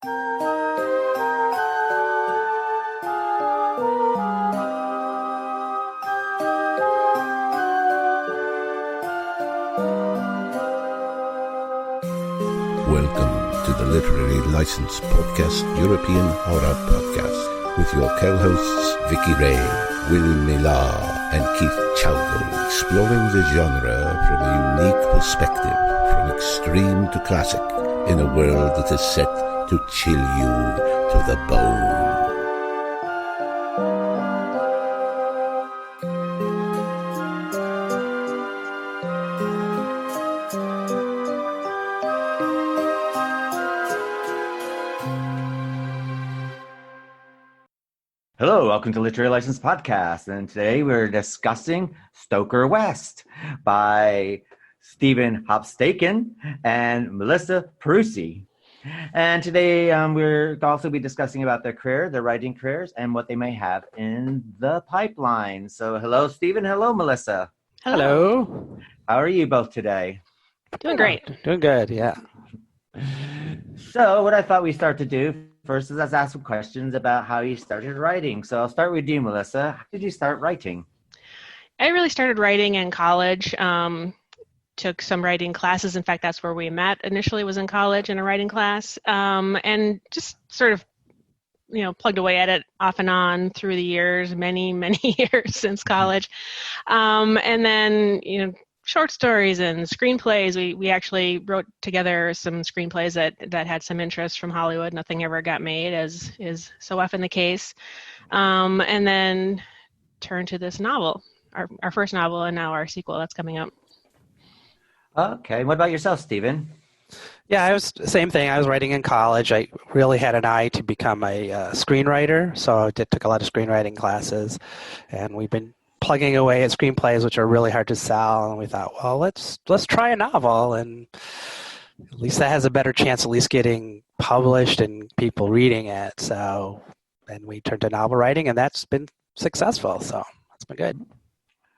Welcome to the Literary License Podcast, European Horror Podcast, with your co-hosts Vicky Ray, Will Millar, and Keith Chalgo, exploring the genre from a unique perspective, from extreme to classic, in a world that is set to chill you to the bone. Hello, welcome to Literary License Podcast, and today we're discussing Stoker West by Stephen Hopstaken and Melissa Perusi. And today we're also be discussing about their career, their writing careers, and what they may have in the pipeline. So hello, Stephen. Hello, Melissa. Hello. How are you both today? Doing great. Doing good, yeah. So what I thought we'd start to do first is let's ask some questions about how you started writing. So I'll start with you, Melissa. How did you start writing? I really started writing in college. Took some writing classes. In fact, that's where we met initially, was in college in a writing class. And just sort of, plugged away at it off and on through the years, many, many years since college. And then, short stories and screenplays. We actually wrote together some screenplays that had some interest from Hollywood. Nothing ever got made, as is so often the case. And then turned to this novel, our first novel, and now our sequel that's coming up. Okay. What about yourself, Stephen? Yeah, I was same thing. I was writing in college. I really had an eye to become a screenwriter, so I took a lot of screenwriting classes, and we've been plugging away at screenplays, which are really hard to sell. And we thought, well, let's try a novel, and at least that has a better chance at least getting published and people reading it. So, and we turned to novel writing, and that's been successful. So that's been good.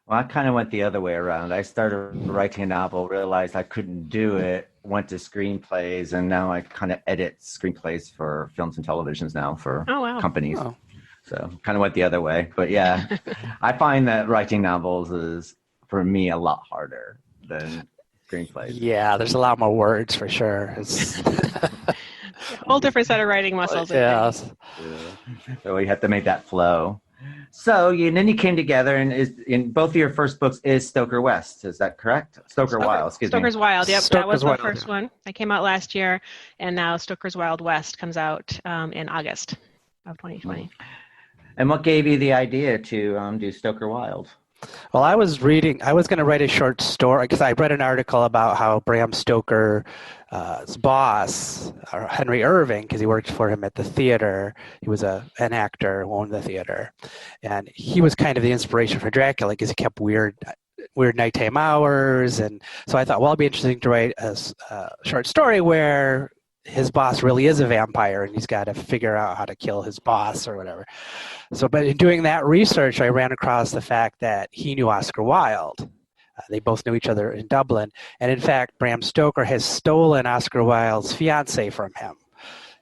Well, I kind of went the other way around. I started writing a novel, realized I couldn't do it, went to screenplays, and now I kind of edit screenplays for films and televisions now for companies. Oh. So kind of went the other way. But yeah, I find that writing novels is, for me, a lot harder than screenplays. Yeah, there's a lot more words for sure. It's a whole different set of writing muscles. Yeah. So we have to make that flow. So then you came together, and in both of your first books is Stoker West. Is that correct? Stoker Wilde, Stoker's Wilde, yep. That was Wilde. The first one. That came out last year, and now Stoker's Wildewest comes out in August of 2020. And what gave you the idea to do Stoker Wilde? Well, I was going to write a short story because I read an article about how Bram Stoker's boss, Henry Irving, because he worked for him at the theater, he was an actor who owned the theater, and he was kind of the inspiration for Dracula because he kept weird nighttime hours. And so I thought, well, it'd be interesting to write a short story where his boss really is a vampire and he's got to figure out how to kill his boss or whatever. So, but in doing that research, I ran across the fact that he knew Oscar Wilde. They both knew each other in Dublin. And in fact, Bram Stoker has stolen Oscar Wilde's fiancée from him.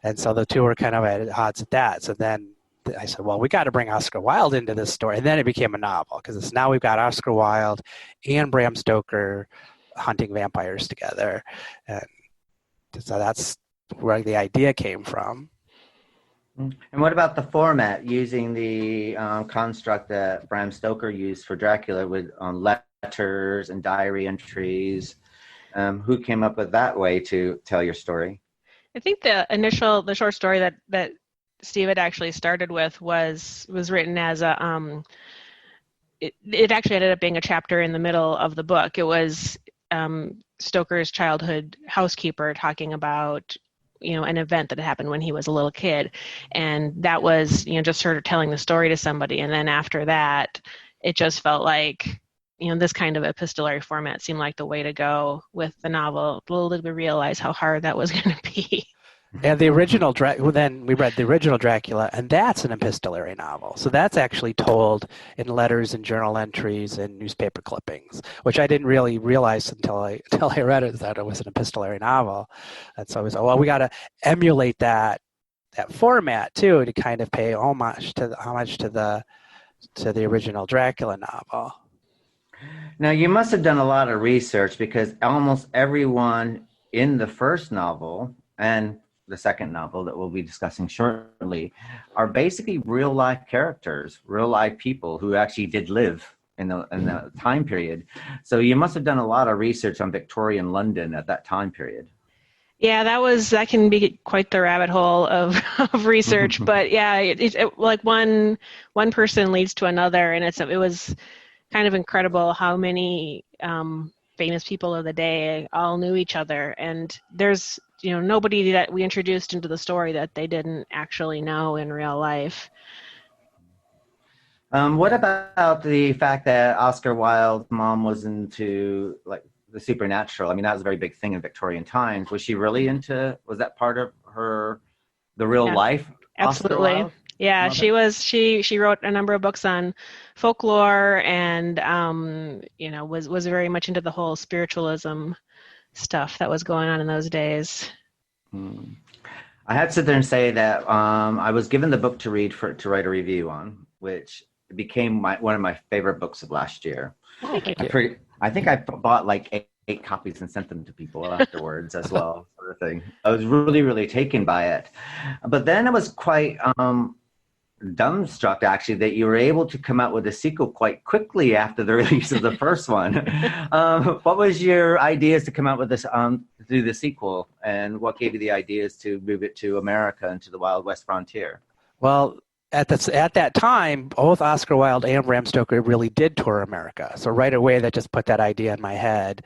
And so the two were kind of at odds at that. So then I said, well, we got to bring Oscar Wilde into this story. And then it became a novel because now we've got Oscar Wilde and Bram Stoker hunting vampires together. And so that's where the idea came from. And what about the format, using the construct that Bram Stoker used for Dracula with letters and diary entries? Who came up with that way to tell your story? I think the short story that Steve had actually started with was written as a it actually ended up being a chapter in the middle of the book. It was Stoker's childhood housekeeper talking about an event that happened when he was a little kid, and that was just sort of telling the story to somebody. And then after that, it just felt like this kind of epistolary format seemed like the way to go with the novel. Little did we realize how hard that was going to be. And the original then we read the original Dracula, and that's an epistolary novel. So that's actually told in letters and journal entries and newspaper clippings, which I didn't really realize until I read it, that it was an epistolary novel. And so I was, we got to emulate that that format too, to kind of pay homage to the original Dracula novel. Now, you must have done a lot of research, because almost everyone in the first novel and the second novel that we'll be discussing shortly are basically real life characters, real life people who actually did live in the time period. So you must have done a lot of research on Victorian London at that time period. Yeah, that can be quite the rabbit hole of research. But yeah, it like one person leads to another, and it was kind of incredible how many famous people of the day all knew each other. And there's nobody that we introduced into the story that they didn't actually know in real life. What about the fact that Oscar Wilde's mom was into like the supernatural? I mean, that was a very big thing in Victorian times. Was she really was that part of the real life? Absolutely. Yeah, mother? She wrote a number of books on folklore, and was very much into the whole spiritualism stuff that was going on in those days. I had to sit there and say that I was given the book to read to write a review on, which became one of my favorite books of last year. Oh, thank you. I think I bought like eight copies and sent them to people afterwards as well, sort of thing. I was really, really taken by it. But then I was quite dumbstruck, actually, that you were able to come out with a sequel quite quickly after the release of the first one. What was your ideas to come out with this, do the sequel, and what gave you the ideas to move it to America and to the Wild West frontier? Well, at that time, both Oscar Wilde and Bram Stoker really did tour America. So right away, that just put that idea in my head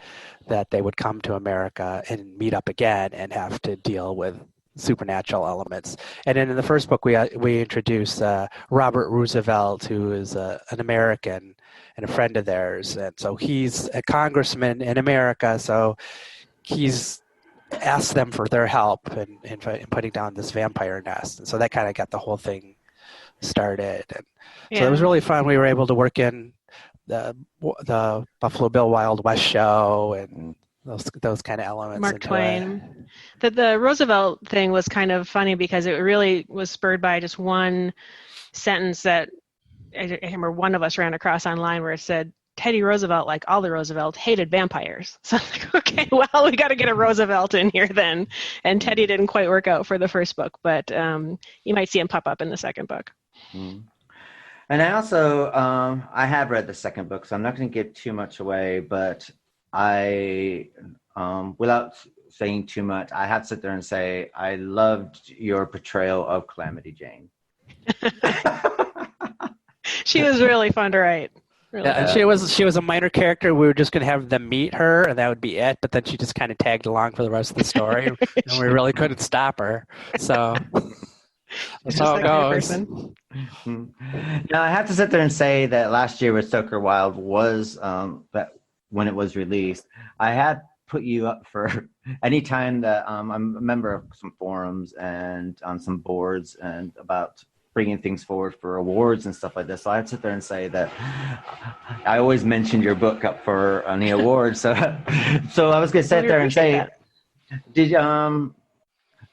that they would come to America and meet up again and have to deal with supernatural elements. And then in the first book, we introduce Robert Roosevelt, who is an American and a friend of theirs. And so he's a congressman in America. So he's asked them for their help in putting down this vampire nest. And so that kind of got the whole thing started. And so it was really fun. We were able to work in the Buffalo Bill Wild West show and those kind of elements. Mark Twain. The Roosevelt thing was kind of funny because it really was spurred by just one sentence that I remember one of us ran across online where it said, Teddy Roosevelt, like all the Roosevelts, hated vampires. So I'm like, okay, well, we got to get a Roosevelt in here then. And Teddy didn't quite work out for the first book, but you might see him pop up in the second book. Mm. And I also, I have read the second book, so I'm not going to give too much away, but I, without saying too much, I have to sit there and say, I loved your portrayal of Calamity Jane. She was really fun to write. Really and she was a minor character. We were just going to have them meet her, and that would be it. But then she just kind of tagged along for the rest of the story, and we really couldn't stop her. So that's how it goes. Now, I have to sit there and say that last year with Stoker Wilde was, that when it was released, I had put you up for any time that I'm a member of some forums and on some boards and about bringing things forward for awards and stuff like this. So I have to sit there and say that I always mentioned your book up for any awards. So I was going to sit there and say, did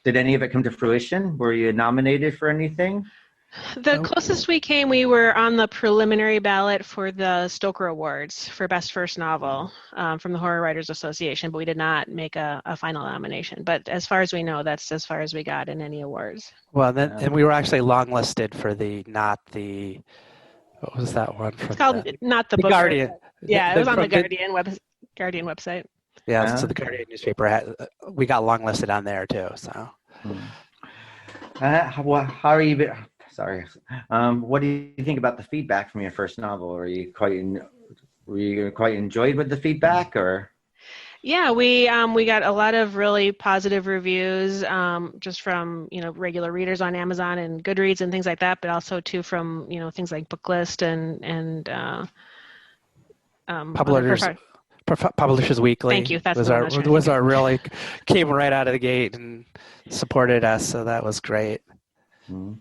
any of it come to fruition? Were you nominated for anything? The closest we came, we were on the preliminary ballot for the Stoker Awards for Best First Novel from the Horror Writers Association, but we did not make a final nomination. But as far as we know, that's as far as we got in any awards. Well, and we were actually longlisted for what was that one? It's called Not the Book. Guardian. Yeah, it was on the Guardian website. Yeah, so the Guardian newspaper, we got longlisted on there too. So, how are you? Sorry. What do you think about the feedback from your first novel? Were you quite enjoyed with the feedback, or? Yeah, we got a lot of really positive reviews, just from regular readers on Amazon and Goodreads and things like that, but also too from things like Booklist and Publishers Weekly. Thank you. That's was our really came right out of the gate and supported us, so that was great. Mm-hmm.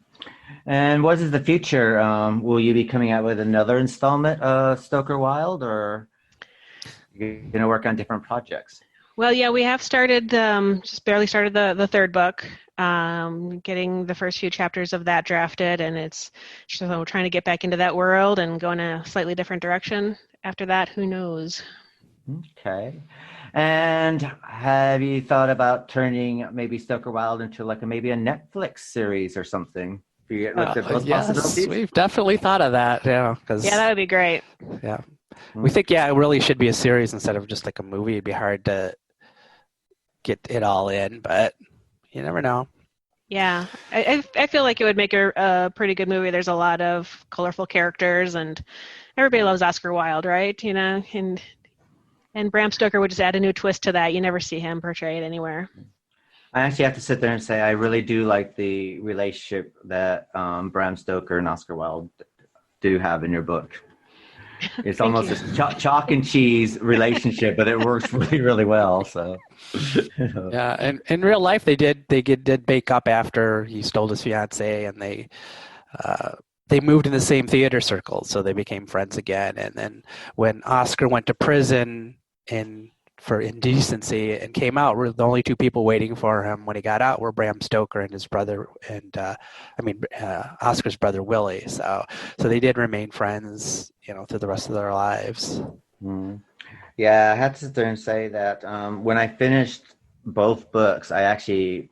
And what is the future? Will you be coming out with another installment of Stoker Wilde, or you're going to work on different projects? Well, yeah, we have started, just barely started the third book. getting the first few chapters of that drafted, and it's so trying to get back into that world and go in a slightly different direction. After that, who knows? Okay. And have you thought about turning maybe Stoker Wilde into like maybe a Netflix series or something? Yes, we've definitely thought of that. Yeah, that would be great. Yeah, we think it really should be a series instead of just like a movie. It'd be hard to get it all in, but you never know. Yeah, I feel like it would make a pretty good movie. There's a lot of colorful characters, and everybody loves Oscar Wilde, right? You know, and Bram Stoker would just add a new twist to that. You never see him portrayed anywhere. I actually have to sit there and say I really do like the relationship that Bram Stoker and Oscar Wilde do have in your book. It's almost a chalk and cheese relationship, but it works really, really well. So, yeah, and in real life, they did bake up after he stole his fiancée, and they moved in the same theater circle, so they became friends again. And then when Oscar went to prison for indecency and came out, were the only two people waiting for him when he got out were Bram Stoker and his brother, and Oscar's brother Willie. So they did remain friends, through the rest of their lives. Mm. Yeah, I had to sit there and say that when I finished both books, I actually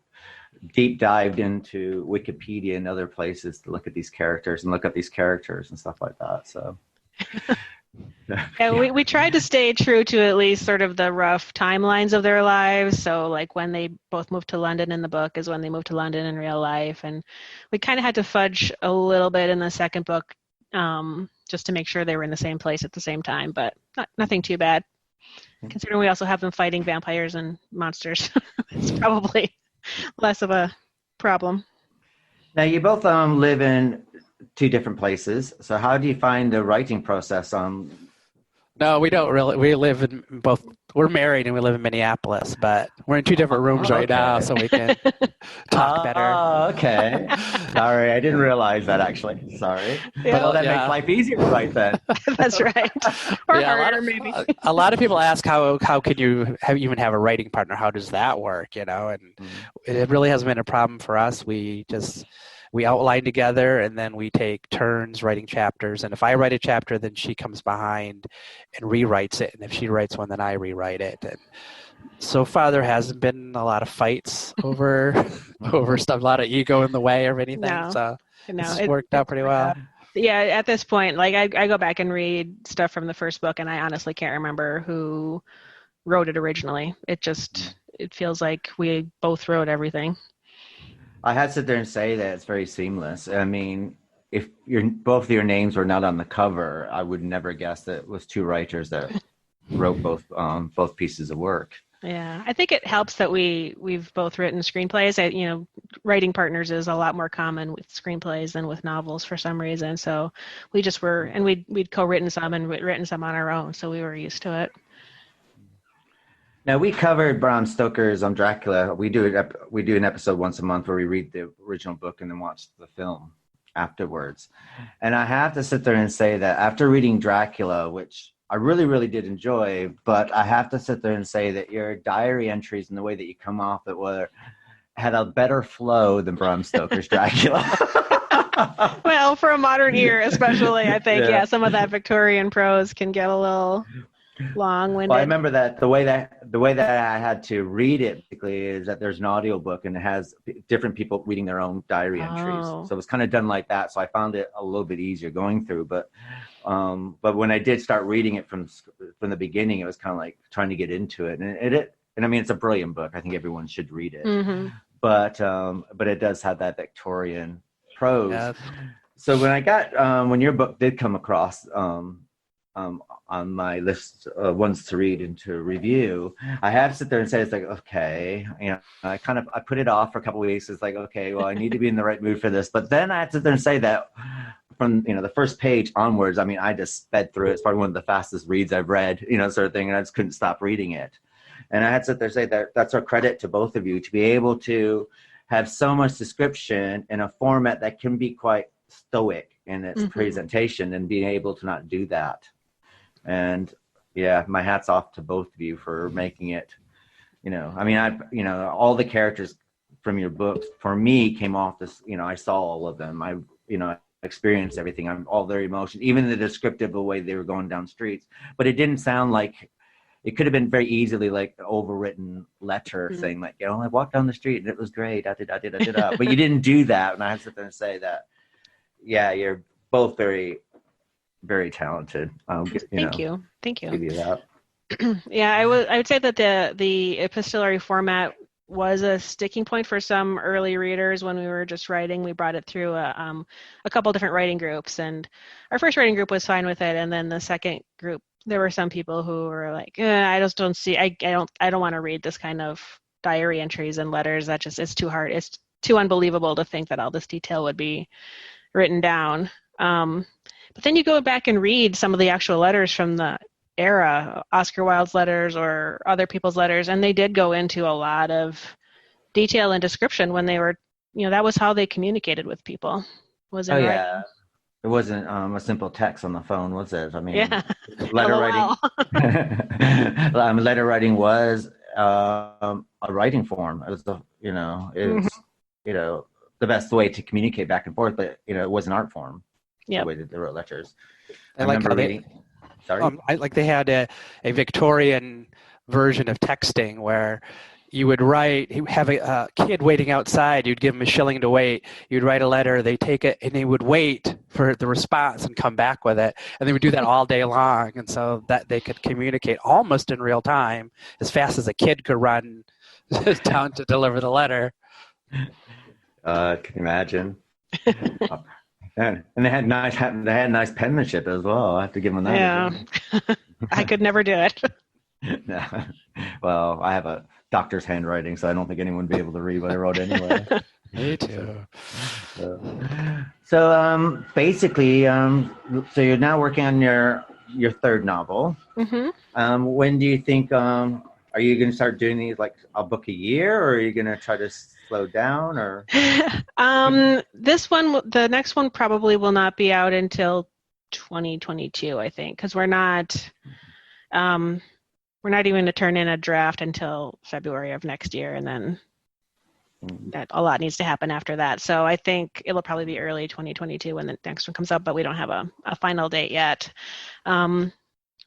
deep dived into Wikipedia and other places to look at these characters and stuff like that. So. Yeah, we tried to stay true to at least sort of the rough timelines of their lives. So like when they both moved to London in the book is when they moved to London in real life. And we kind of had to fudge a little bit in the second book just to make sure they were in the same place at the same time, but nothing too bad. Considering we also have them fighting vampires and monsters, it's probably less of a problem. Now you both live in two different places. So how do you find the writing process? No, we don't really. We live in both. We're married and we live in Minneapolis, but we're in two different rooms right now, so we can talk better. Oh, okay. Sorry, I didn't realize that actually. Sorry. Yeah. Well, that makes life easier, right then? That's right. Or harder, maybe. A lot of people ask how can you even have a writing partner? How does that work? And it really hasn't been a problem for us. We outline together, and then we take turns writing chapters. And if I write a chapter, then she comes behind and rewrites it. And if she writes one, then I rewrite it. And so far, there hasn't been a lot of fights over stuff, a lot of ego in the way or anything. So it's worked out pretty well. Yeah, at this point, like I go back and read stuff from the first book, and I honestly can't remember who wrote it originally. It feels like we both wrote everything. I had to sit there and say that it's very seamless. I mean, if both of your names were not on the cover, I would never guess that it was two writers that wrote both pieces of work. Yeah, I think it helps that we've both written screenplays. Writing partners is a lot more common with screenplays than with novels for some reason. So we just were, and we'd co-written some and written some on our own, so we were used to it. Now, we covered Bram Stoker's Dracula. We do an episode once a month where we read the original book and then watch the film afterwards. And I have to sit there and say that after reading Dracula, which I really, really did enjoy, but I have to sit there and say that your diary entries and the way that you come off it had a better flow than Bram Stoker's Dracula. Well, for a modern ear especially, I think, some of that Victorian prose can get a little long-winded. Well, I remember that the way that I had to read it basically is that there's an audiobook and it has different people reading their own diary entries. So it was kind of done like that. So I found it a little bit easier going through. But when I did start reading it from the beginning, it was kind of like trying to get into it. And I mean, it's a brilliant book. I think everyone should read it. Mm-hmm. But it does have that Victorian prose. Yeah. So when your book did come across on my list of ones to read and to review, I had to sit there and say, it's like, okay, I put it off for a couple of weeks. It's like, okay, well, I need to be in the right mood for this. But then I had to sit there and say that from, the first page onwards, I mean, I just sped through it. It's probably one of the fastest reads I've read, sort of thing. And I just couldn't stop reading it. And I had to sit there and say that that's a credit to both of you to be able to have so much description in a format that can be quite stoic in its presentation, and being able to not do that. And yeah, my hat's off to both of you for making it, all the characters from your books, for me, came off this, I saw all of them. I experienced everything. I'm all their emotion, even the descriptive way they were going down streets. But it didn't sound like, it could have been very easily like an overwritten letter saying like, I walked down the street and it was great. But you didn't do that. And I have to say that, yeah, you're both very, very talented. Thank you. Give you that. Yeah, I would say that the epistolary format was a sticking point for some early readers when we were just writing. We brought it through a couple different writing groups, and our first writing group was fine with it, and then the second group, there were some people who were like, I just don't see, I don't want to read this kind of diary entries and letters. That just, it's too hard. It's too unbelievable to think that all this detail would be written down. But then you go back and read some of the actual letters from the era, Oscar Wilde's letters or other people's letters, and they did go into a lot of detail and description when they were, that was how they communicated with people. Was it right? Yeah. It wasn't a simple text on the phone, was it? I mean, yeah. Letter writing. Letter writing was a writing form. It was the best way to communicate back and forth, but it was an art form. Yeah, the way that they wrote letters. I remember reading. Sorry. They had a Victorian version of texting where you would have a kid waiting outside. You'd give him $1 to wait. You'd write a letter. They take it and they would wait for the response and come back with it. And they would do that all day long. And so that they could communicate almost in real time, as fast as a kid could run down to deliver the letter. Can you imagine? And they had nice penmanship as well. I have to give them that. Yeah, I could never do it. No. Well, I have a doctor's handwriting, so I don't think anyone would be able to read what I wrote anyway. Me too. So basically, so you're now working on your third novel. Mm-hmm. When do you think? Are you going to start doing these like a book a year, or are you going to try to slow down? Or the next one probably will not be out until 2022, I think, because we're not even to turn in a draft until February of next year, and then that a lot needs to happen after that. So I think it'll probably be early 2022 when the next one comes up, but we don't have a final date yet.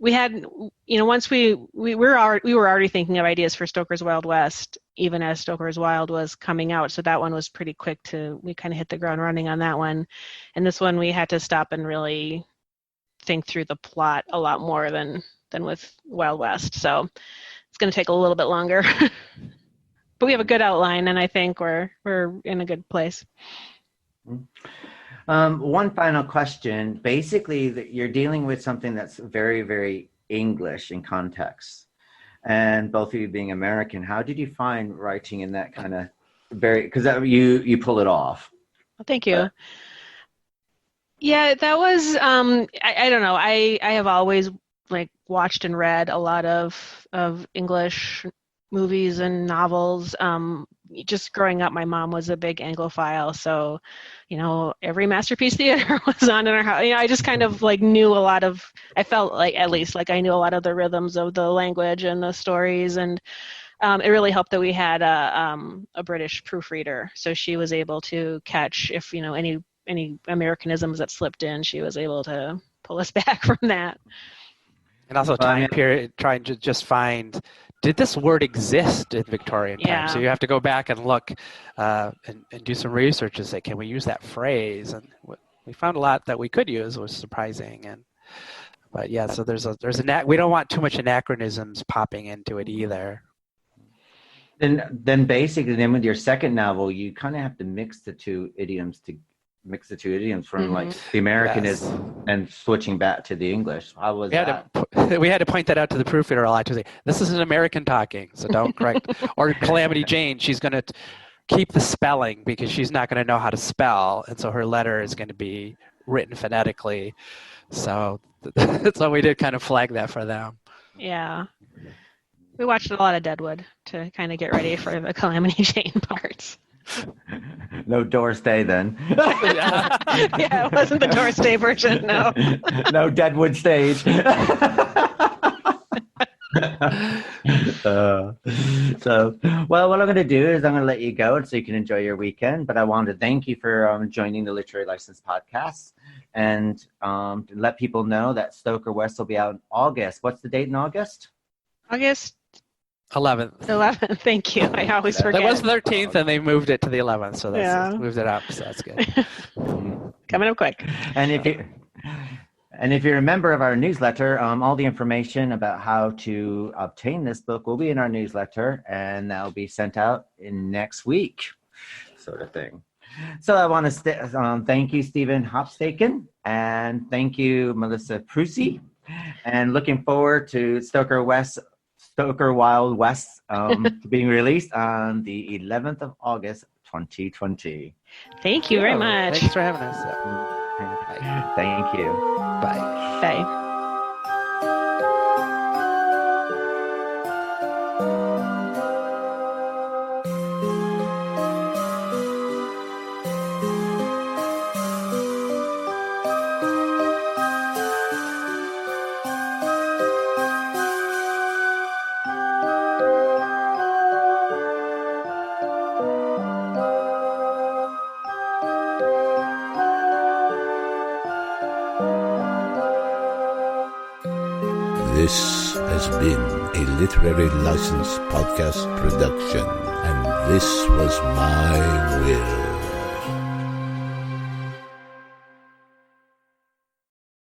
We had, once we were already thinking of ideas for Stoker's Wildewest, even as Stoker's Wilde was coming out. So that one was pretty quick we kind of hit the ground running on that one. And this one we had to stop and really think through the plot a lot more than with Wild West. So it's going to take a little bit longer. But we have a good outline, and I think we're in a good place. One final question. Basically, you're dealing with something that's very, very English in context. And both of you being American, how did you find writing in that kind of because you pull it off? Well, thank you. Yeah, that was, I don't know. I have always watched and read a lot of English movies and novels. Just growing up, my mom was a big Anglophile, so every Masterpiece Theater was on in our house. I just kind of knew a lot of. I felt at least I knew a lot of the rhythms of the language and the stories, and it really helped that we had a British proofreader, so she was able to catch if any Americanisms that slipped in. She was able to pull us back from that. And also time period, trying to just find, did this word exist in Victorian times? So you have to go back and look and do some research and say, can we use that phrase? And we found a lot that we could use. Was surprising. But yeah, so we don't want too much anachronisms popping into it either. Then basically, with your second novel, you kind of have to mix the two idioms from the Americanism and switching back to the English. How was that? We had to point that out to the proofreader a lot to say, this is an American talking, so don't correct. Or Calamity Jane, she's going to keep the spelling because she's not going to know how to spell, and so her letter is going to be written phonetically. So we did kind of flag that for them. Yeah. We watched a lot of Deadwood to kind of get ready for the Calamity Jane parts. No Doorstay then. Yeah, it wasn't the Doorstay version, no. No Deadwood stage. So, well, what I'm going to do is I'm going to let you go so you can enjoy your weekend. But I want to thank you for joining the Literary License Podcast, and to let people know that Stoker West will be out in August. What's the date in August? August 11th. 11th. Thank you. I always forget. It was 13th, and they moved it to the 11th, so that's moved it up. So that's good. Coming up quick. And if you're a member of our newsletter, all the information about how to obtain this book will be in our newsletter, and that'll be sent out in next week, sort of thing. So I want to thank you, Stephen Hopstaken, and thank you, Melissa Prusy, and looking forward to Stoker Wilde West being released on the 11th of August, 2020. Thank you very much. Thanks for having us. Thank you. Bye. Bye. This has been a Literary License Podcast production, and this was my will.